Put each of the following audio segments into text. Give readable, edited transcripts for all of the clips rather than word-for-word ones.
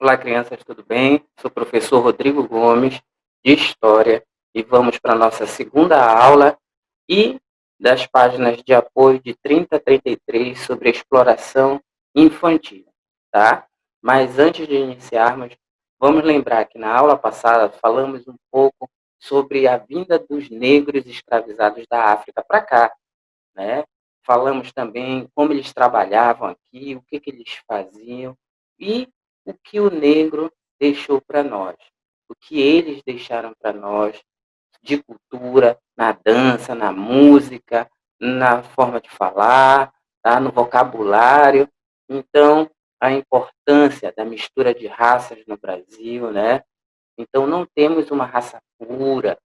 Olá, crianças, tudo bem? Sou o professor Rodrigo Gomes, de História, e vamos para a nossa segunda aula e das páginas de apoio de 30 a 33 sobre a exploração infantil, tá? Mas antes de iniciarmos, vamos lembrar que na aula passada falamos um pouco sobre a vinda dos negros escravizados da África para cá, né? Falamos também como eles trabalhavam aqui, o que, que eles faziam e o que o negro deixou para nós, o que eles deixaram para nós de cultura, na dança, na música, na forma de falar, tá? No vocabulário. Então, a importância da mistura de raças no Brasil, né? Então, não temos uma raça pura,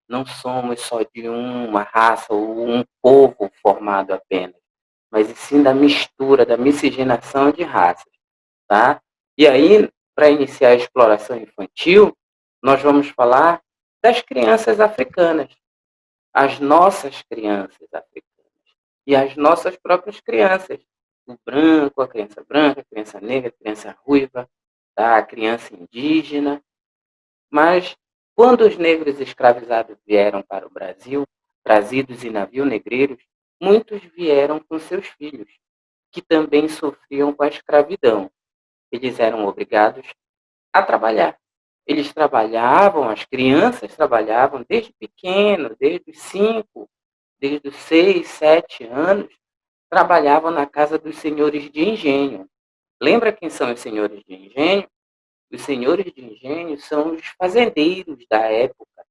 não somos só de uma raça ou um povo formado apenas, mas e sim da mistura, da miscigenação de raças, tá? E aí, para iniciar a exploração infantil, nós vamos falar das crianças africanas, as nossas crianças africanas e as nossas próprias crianças, o branca, a criança negra, a criança ruiva, tá? A criança indígena, mas, quando os negros escravizados vieram para o Brasil, trazidos em navio negreiros, muitos vieram com seus filhos, que também sofriam com a escravidão. Eles eram obrigados a trabalhar. Eles trabalhavam, as crianças trabalhavam desde pequeno, desde os 5, desde os 6, 7 anos, trabalhavam na casa dos senhores de engenho. Lembra quem são os senhores de engenho? Os senhores de engenho são os fazendeiros da época,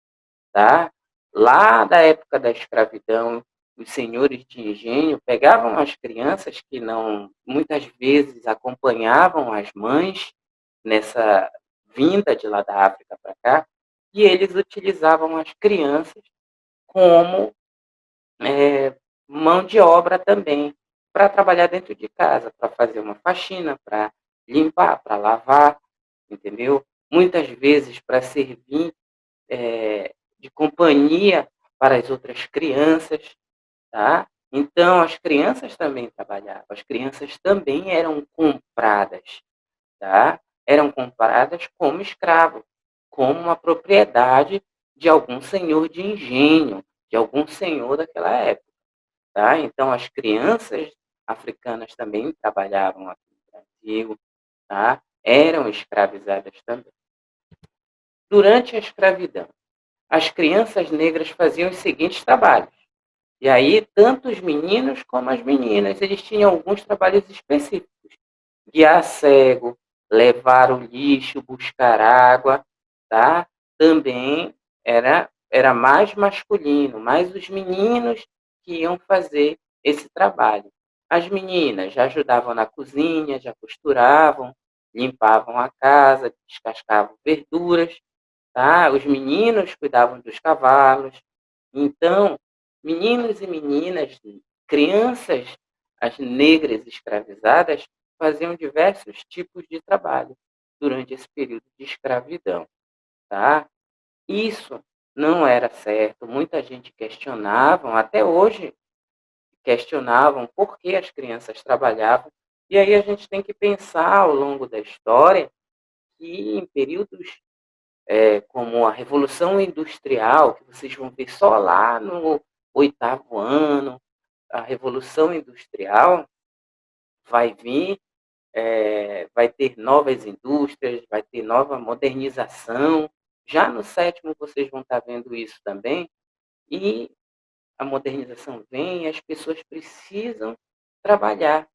tá? Lá da época da escravidão, os senhores de engenho pegavam as crianças que não, muitas vezes acompanhavam as mães nessa vinda de lá da África para cá, e eles utilizavam as crianças como mão de obra também, para trabalhar dentro de casa, para fazer uma faxina, para limpar, para lavar, entendeu? Muitas vezes para servir de companhia para as outras crianças, tá? Então, as crianças também trabalhavam, as crianças também eram compradas, tá? Eram compradas como escravo, como uma propriedade de algum senhor de engenho, de algum senhor daquela época, tá? Então, as crianças africanas também trabalhavam aqui no Brasil, tá? Eram escravizadas também. Durante a escravidão, as crianças negras faziam os seguintes trabalhos. E aí, tanto os meninos como as meninas, eles tinham alguns trabalhos específicos. Guiar cego, levar o lixo, buscar água, tá? Também era mais masculino, mais os meninos que iam fazer esse trabalho. As meninas já ajudavam na cozinha, já costuravam, limpavam a casa, descascavam verduras, tá? Os meninos cuidavam dos cavalos. Então, meninos e meninas, crianças, as negras escravizadas, faziam diversos tipos de trabalho durante esse período de escravidão, tá? Isso não era certo. Muita gente questionava, até hoje questionavam por que as crianças trabalhavam. E aí a gente tem que pensar ao longo da história que em períodos como a Revolução Industrial, que vocês vão ver só lá no 8º ano, a Revolução Industrial vai vir, vai ter novas indústrias, vai ter nova modernização. Já no 7º vocês vão estar vendo isso também. E a modernização vem e as pessoas precisam trabalhar.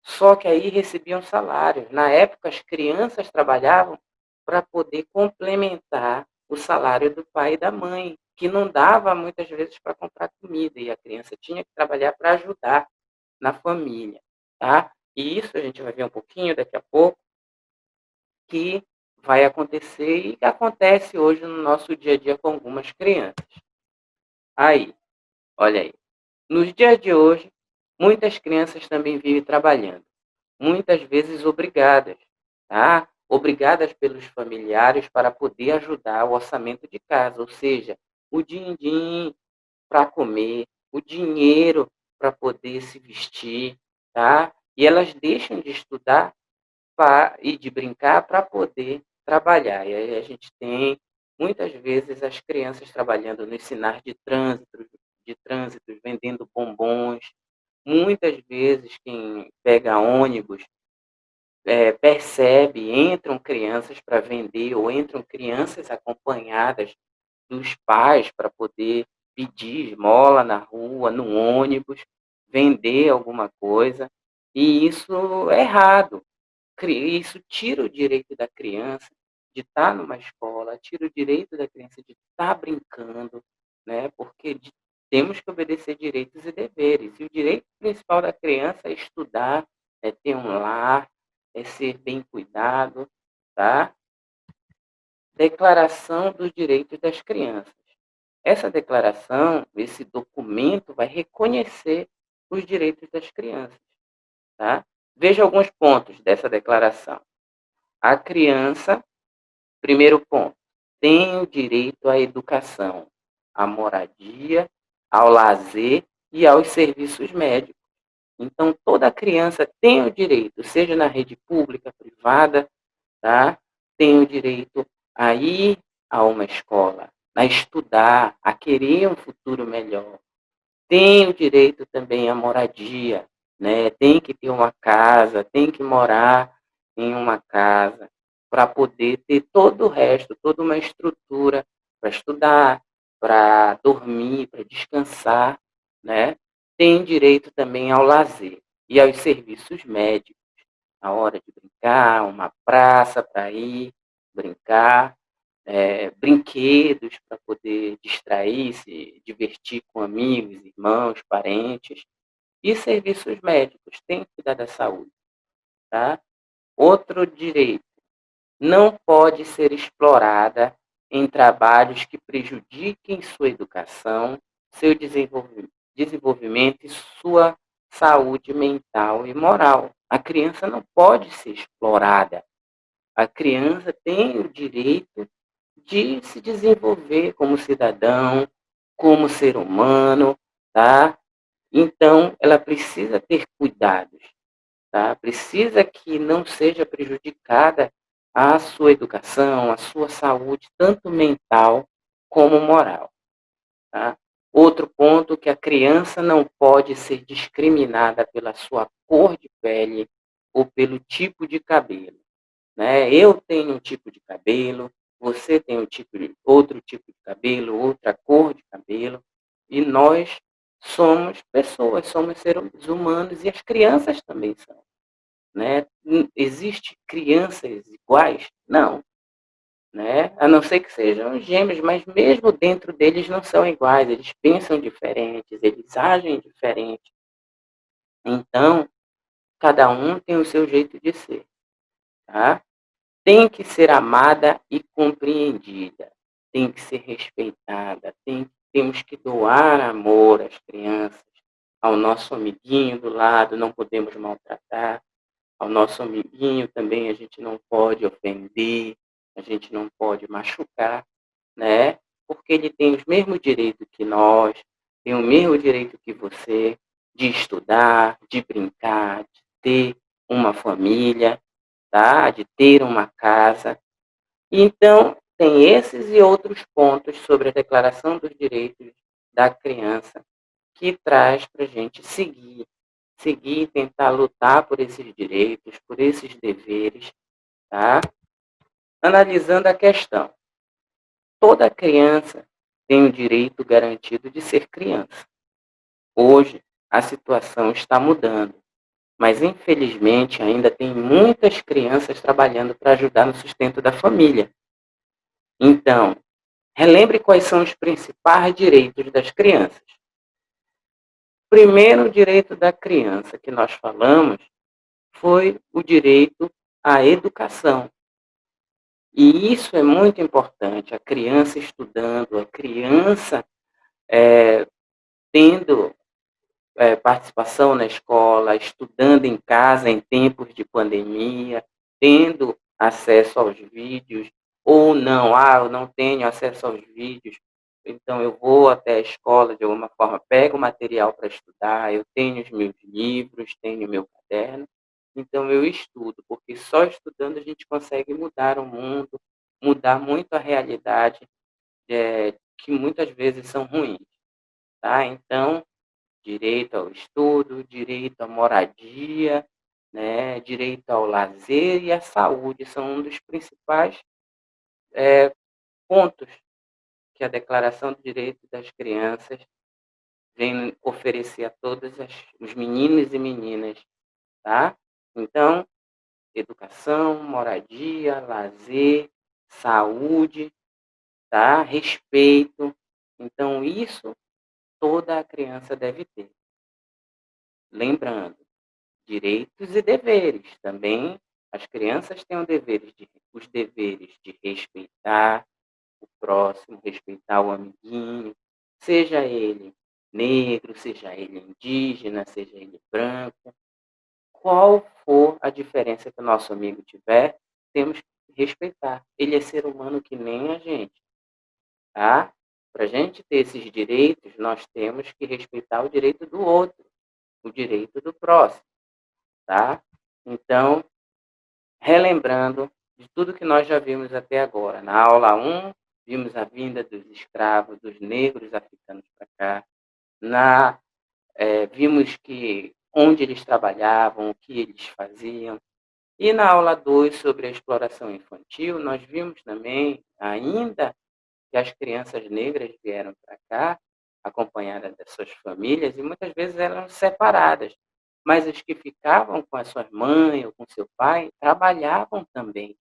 Só que aí recebiam salário. Na época, as crianças trabalhavam para poder complementar o salário do pai e da mãe, que não dava muitas vezes para comprar comida, e a criança tinha que trabalhar para ajudar na família, tá? E isso a gente vai ver um pouquinho daqui a pouco, que vai acontecer e que acontece hoje no nosso dia a dia com algumas crianças. Aí, olha aí. Nos dias de hoje, muitas crianças também vivem trabalhando, muitas vezes obrigadas, tá? Obrigadas pelos familiares para poder ajudar o orçamento de casa, ou seja, o din-din para comer, o dinheiro para poder se vestir, tá? E elas deixam de estudar e de brincar para poder trabalhar. E aí a gente tem, muitas vezes, as crianças trabalhando nos sinais de trânsito, vendendo bombons. Muitas vezes, quem pega ônibus percebe, entram crianças para vender ou entram crianças acompanhadas dos pais para poder pedir esmola na rua, no ônibus, vender alguma coisa. E isso é errado. Isso tira o direito da criança de estar numa escola, tira o direito da criança de estar brincando, né? Porque temos que obedecer direitos e deveres. E o direito principal da criança é estudar, é ter um lar, é ser bem cuidado, tá? Declaração dos Direitos das Crianças. Essa declaração, esse documento vai reconhecer os direitos das crianças, tá? Veja alguns pontos dessa declaração. A criança, primeiro ponto, tem o direito à educação, à moradia, ao lazer e aos serviços médicos. Então, toda criança tem o direito, seja na rede pública, privada, tá? Tem o direito a ir a uma escola, a estudar, a querer um futuro melhor. Tem o direito também à moradia, né? Tem que ter uma casa, tem que morar em uma casa para poder ter todo o resto, toda uma estrutura para estudar, para dormir, para descansar, né? Tem direito também ao lazer e aos serviços médicos, a hora de brincar, uma praça para ir brincar, brinquedos para poder distrair, se divertir com amigos, irmãos, parentes, e serviços médicos, tem que cuidar da saúde, tá? Outro direito, não pode ser explorada em trabalhos que prejudiquem sua educação, seu desenvolvimento e sua saúde mental e moral. A criança não pode ser explorada. A criança tem o direito de se desenvolver como cidadão, como ser humano, tá? Então, ela precisa ter cuidados, tá? Precisa que não seja prejudicada a sua educação, a sua saúde, tanto mental como moral, tá? Outro ponto que a criança não pode ser discriminada pela sua cor de pele ou pelo tipo de cabelo, né? Eu tenho um tipo de cabelo, você tem outro tipo de cabelo, outra cor de cabelo, e nós somos pessoas, somos seres humanos e as crianças também são, né? Existe crianças iguais? Não, né? A não ser que sejam gêmeos, mas mesmo dentro deles não são iguais, eles pensam diferentes, eles agem diferente. Então, cada um tem o seu jeito de ser, tá? Tem que ser amada e compreendida, tem que ser respeitada, temos que doar amor às crianças, ao nosso amiguinho do lado, não podemos maltratar, ao nosso amiguinho também a gente não pode ofender, a gente não pode machucar, né? Porque ele tem os mesmos direitos que nós, tem o mesmo direito que você de estudar, de brincar, de ter uma família, tá? De ter uma casa. Então, tem esses e outros pontos sobre a Declaração dos Direitos da Criança que traz para a gente seguir e tentar lutar por esses direitos, por esses deveres, tá? Analisando a questão, toda criança tem o direito garantido de ser criança. Hoje, a situação está mudando, mas infelizmente ainda tem muitas crianças trabalhando para ajudar no sustento da família. Então, relembre quais são os principais direitos das crianças. O primeiro direito da criança que nós falamos foi o direito à educação. E isso é muito importante, a criança estudando, a criança tendo participação na escola, estudando em casa em tempos de pandemia, tendo acesso aos vídeos, ou não, eu não tenho acesso aos vídeos, então eu vou até a escola de alguma forma, pego o material para estudar, eu tenho os meus livros, tenho o meu caderno, então eu estudo, porque só estudando a gente consegue mudar o mundo, mudar muito a realidade, que muitas vezes são ruins, tá. Então, direito ao estudo, direito à moradia, né, direito ao lazer e à saúde são um dos principais pontos que a Declaração de Direitos das Crianças vem oferecer a todos os meninos e meninas, tá? Então, educação, moradia, lazer, saúde, tá? Respeito. Então, isso toda a criança deve ter. Lembrando, direitos e deveres. Também as crianças têm os deveres de respeitar o próximo, respeitar o amiguinho, seja ele negro, seja ele indígena, seja ele branco. Qual for a diferença que o nosso amigo tiver, temos que respeitar. Ele é ser humano que nem a gente, tá? Para a gente ter esses direitos, nós temos que respeitar o direito do outro, o direito do próximo, tá? Então, relembrando de tudo que nós já vimos até agora. Na aula 1, vimos a vinda dos escravos, dos negros africanos para cá. Vimos que onde eles trabalhavam, o que eles faziam. E na aula 2, sobre a exploração infantil, nós vimos também, ainda que as crianças negras vieram para cá, acompanhadas das suas famílias, e muitas vezes eram separadas. Mas os que ficavam com as suas mães ou com seu pai, trabalhavam também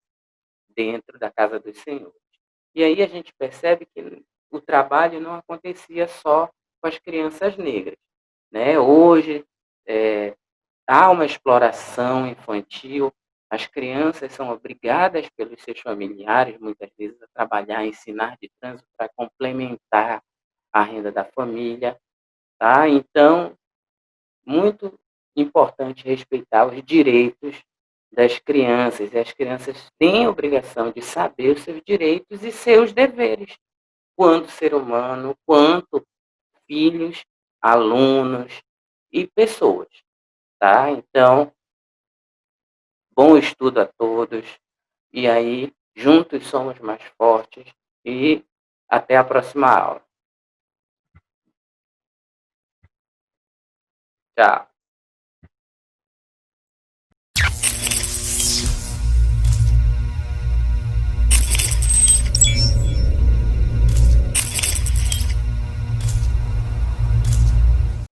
dentro da casa dos senhores. E aí a gente percebe que o trabalho não acontecia só com as crianças negras, né. Hoje, eh, há uma exploração infantil, as crianças são obrigadas pelos seus familiares, muitas vezes, a trabalhar, ensinar de trânsito para complementar a renda da família, tá. Então, muito importante respeitar os direitos das crianças, e as crianças têm a obrigação de saber os seus direitos e seus deveres, quanto ser humano, quanto filhos, alunos e pessoas, tá. Então, bom estudo a todos, e aí juntos somos mais fortes, e até a próxima aula. Tchau.